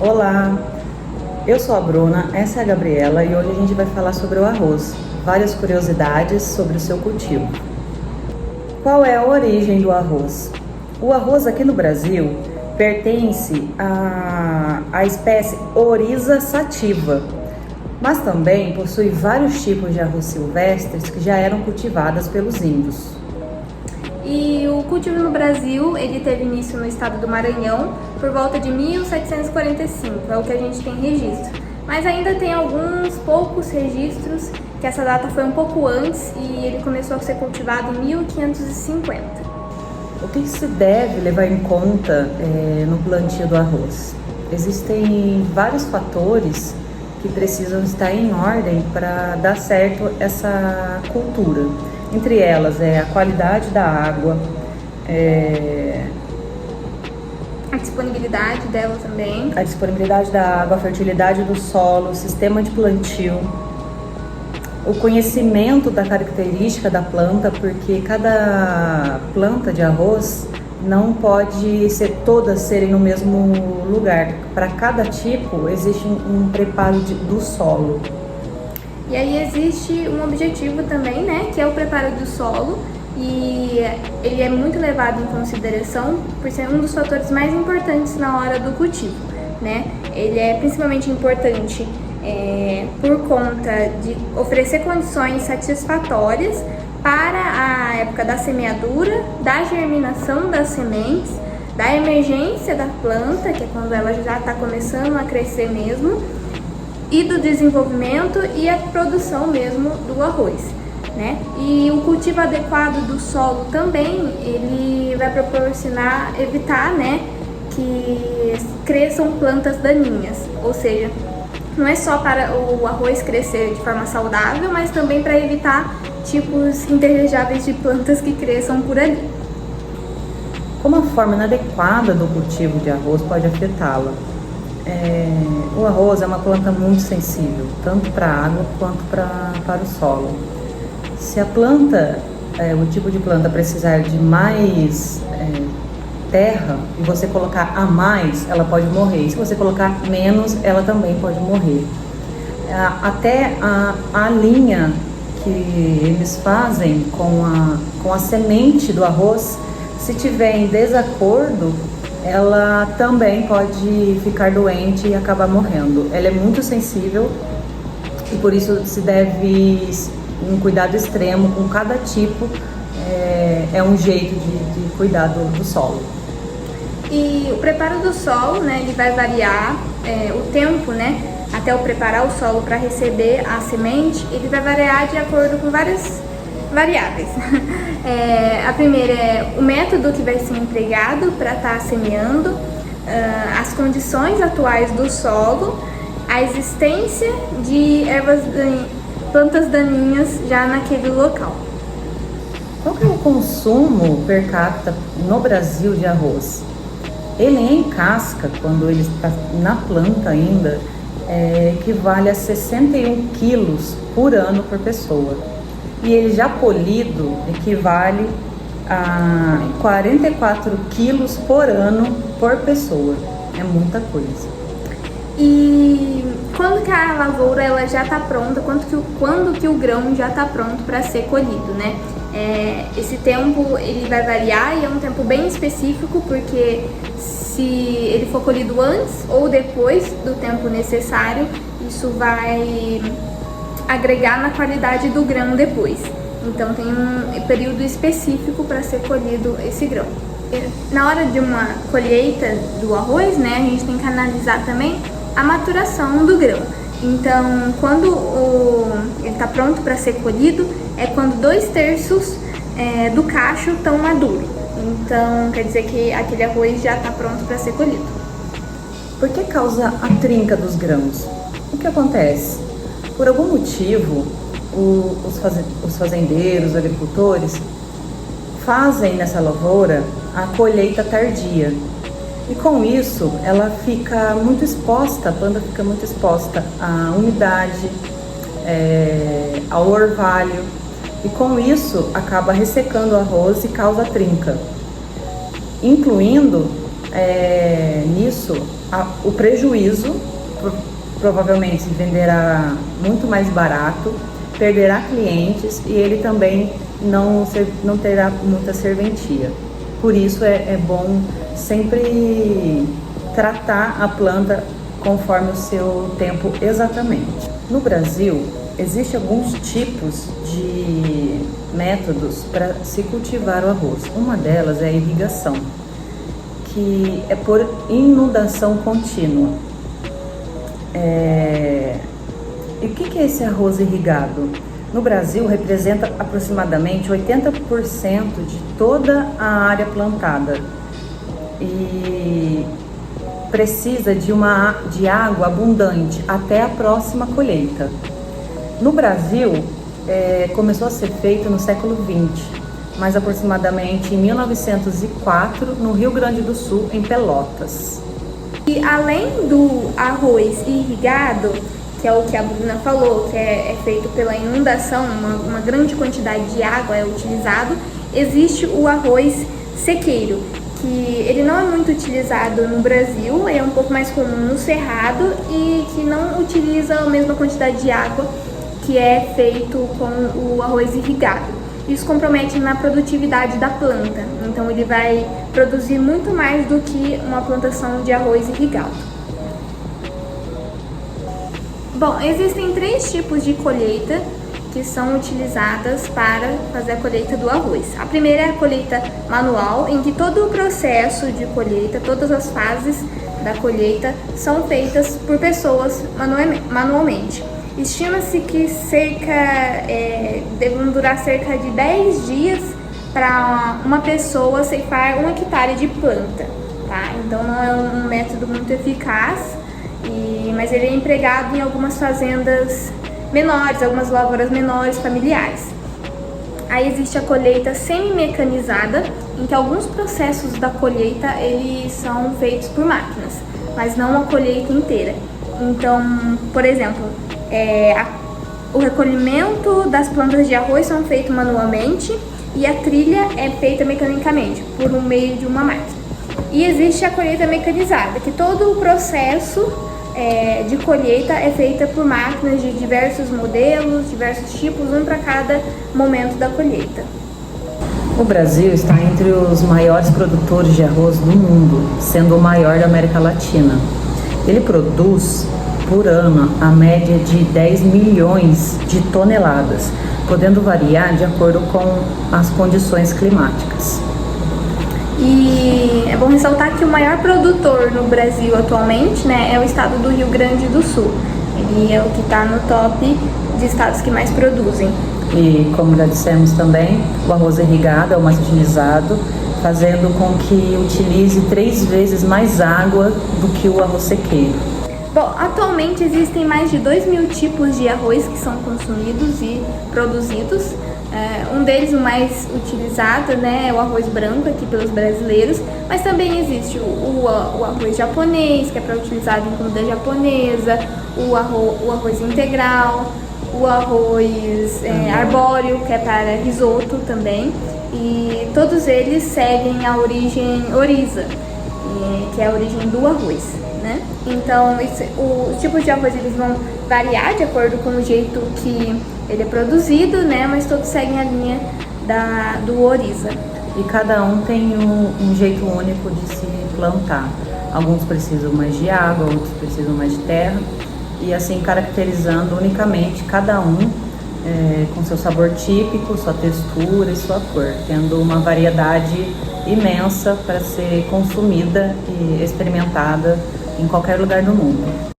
Olá, eu sou a Bruna, essa é a Gabriela e hoje a gente vai falar sobre o arroz, várias curiosidades sobre o seu cultivo. Qual é a origem do arroz? O arroz aqui no Brasil pertence à espécie Oryza sativa, mas também possui vários tipos de arroz silvestres que já eram cultivadas pelos índios. E o cultivo no Brasil, ele teve início no estado do Maranhão por volta de 1745, é o que a gente tem registro. Mas ainda tem alguns poucos registros que essa data foi um pouco antes e ele começou a ser cultivado em 1550. O que se deve levar em conta no plantio do arroz? Existem vários fatores que precisam estar em ordem para dar certo essa cultura. Entre elas a qualidade da água, A disponibilidade dela também. a disponibilidade da água, a fertilidade do solo, o sistema de plantio, o conhecimento da característica da planta, porque cada planta de arroz não pode ser todas serem no mesmo lugar. Para cada tipo existe um preparo do solo. E aí existe um objetivo também, né, que é o preparo do solo, e ele é muito levado em consideração por ser um dos fatores mais importantes na hora do cultivo, né? Ele é principalmente importante por conta de oferecer condições satisfatórias para a época da semeadura, da germinação das sementes, da emergência da planta, que é quando ela já está começando a crescer mesmo, e do desenvolvimento e a produção mesmo do arroz, né? E o cultivo adequado do solo também, ele vai proporcionar, evitar, né, que cresçam plantas daninhas, ou seja, não é só para o arroz crescer de forma saudável, mas também para evitar tipos indesejáveis de plantas que cresçam por ali. Como a forma inadequada do cultivo de arroz pode afetá-la? O arroz é uma planta muito sensível, tanto para a água quanto para o solo. Se a planta, o tipo de planta precisar de mais terra e você colocar a mais, ela pode morrer. E se você colocar menos, ela também pode morrer. Até a linha que eles fazem com a semente do arroz, se tiver em desacordo, ela também pode ficar doente e acabar morrendo. Ela é muito sensível e por isso se deve um cuidado extremo com cada tipo. É um jeito de cuidar do solo. E o preparo do solo, né, ele vai variar, o tempo, né, até o preparar o solo para receber a semente, ele vai variar de acordo com várias variáveis. A primeira é o método que vai ser empregado para estar semeando, as condições atuais do solo, a existência de plantas daninhas já naquele local. Qual que é o consumo per capita no Brasil de arroz? Ele em casca, quando ele está na planta ainda, equivale a 61 quilos por ano por pessoa. E ele já polido equivale a 44 quilos por ano por pessoa. É muita coisa. E quando que a lavoura ela já está pronta, quando que o grão já está pronto para ser colhido, né? Esse tempo ele vai variar e é um tempo bem específico, porque se ele for colhido antes ou depois do tempo necessário, isso vai agregar na qualidade do grão depois. Então tem um período específico para ser colhido esse grão. Na hora de uma colheita do arroz, né, a gente tem que analisar também a maturação do grão. Então, quando ele está pronto para ser colhido, é quando 2/3 do cacho estão maduro. Então, quer dizer que aquele arroz já está pronto para ser colhido. Por que causa a trinca dos grãos? O que acontece? Por algum motivo, os fazendeiros, os agricultores, fazem nessa lavoura a colheita tardia. E com isso, ela fica muito exposta, a planta fica muito exposta à umidade, ao orvalho. E com isso, acaba ressecando o arroz e causa trinca. Incluindo nisso o prejuízo, provavelmente venderá muito mais barato, perderá clientes e ele também não terá muita serventia. Por isso é bom sempre tratar a planta conforme o seu tempo exatamente. No Brasil, existem alguns tipos de métodos para se cultivar o arroz. Uma delas é a irrigação, que é por inundação contínua. E o que é esse arroz irrigado? No Brasil, representa aproximadamente 80% de toda a área plantada e precisa de água abundante até a próxima colheita. No Brasil, começou a ser feito no século XX, mais aproximadamente em 1904, no Rio Grande do Sul, em Pelotas. E além do arroz irrigado, que é o que a Bruna falou, que é feito pela inundação, uma grande quantidade de água é utilizado, existe o arroz sequeiro, que ele não é muito utilizado no Brasil, é um pouco mais comum no Cerrado e que não utiliza a mesma quantidade de água que é feito com o arroz irrigado. Isso compromete na produtividade da planta, então ele vai produzir muito mais do que uma plantação de arroz irrigado. Bom, existem 3 tipos de colheita que são utilizadas para fazer a colheita do arroz. A primeira é a colheita manual, em que todo o processo de colheita, todas as fases da colheita são feitas por pessoas manualmente. Estima-se que devem durar cerca de 10 dias para uma pessoa ceifar 1 hectare de planta, tá? Então não é um método muito eficaz, mas ele é empregado em algumas fazendas menores, algumas lavouras menores, familiares. Aí existe a colheita semi-mecanizada, em que alguns processos da colheita eles são feitos por máquinas, mas não a colheita inteira. Então, por exemplo, o recolhimento das plantas de arroz são feitos manualmente e a trilha é feita mecanicamente, por meio de uma máquina. E existe a colheita mecanizada, que todo o processo de colheita é feita por máquinas de diversos modelos, diversos tipos, um para cada momento da colheita. O Brasil está entre os maiores produtores de arroz do mundo, sendo o maior da América Latina. Ele produz por ano a média de 10 milhões de toneladas, podendo variar de acordo com as condições climáticas. E é bom ressaltar que o maior produtor no Brasil atualmente, é o estado do Rio Grande do Sul. Ele é o que está no top de estados que mais produzem. E como já dissemos também, o arroz irrigado é o mais utilizado, fazendo com que utilize 3 vezes mais água do que o arroz sequeiro. Bom, atualmente existem mais de 2.000 tipos de arroz que são consumidos e produzidos. Um deles, o mais utilizado, é o arroz branco aqui pelos brasileiros, mas também existe o arroz japonês, que é para utilizado em comida japonesa, o arroz integral, o arroz arbóreo, que é para risoto também, e todos eles seguem a origem oriza, que é a origem do arroz, Então, os tipos de arroz eles vão variar de acordo com o jeito que ele é produzido, mas todos seguem a linha do oriza. E cada um tem um jeito único de se plantar. Alguns precisam mais de água, outros precisam mais de terra, e assim caracterizando unicamente cada um com seu sabor típico, sua textura e sua cor, tendo uma variedade imensa para ser consumida e experimentada em qualquer lugar do mundo.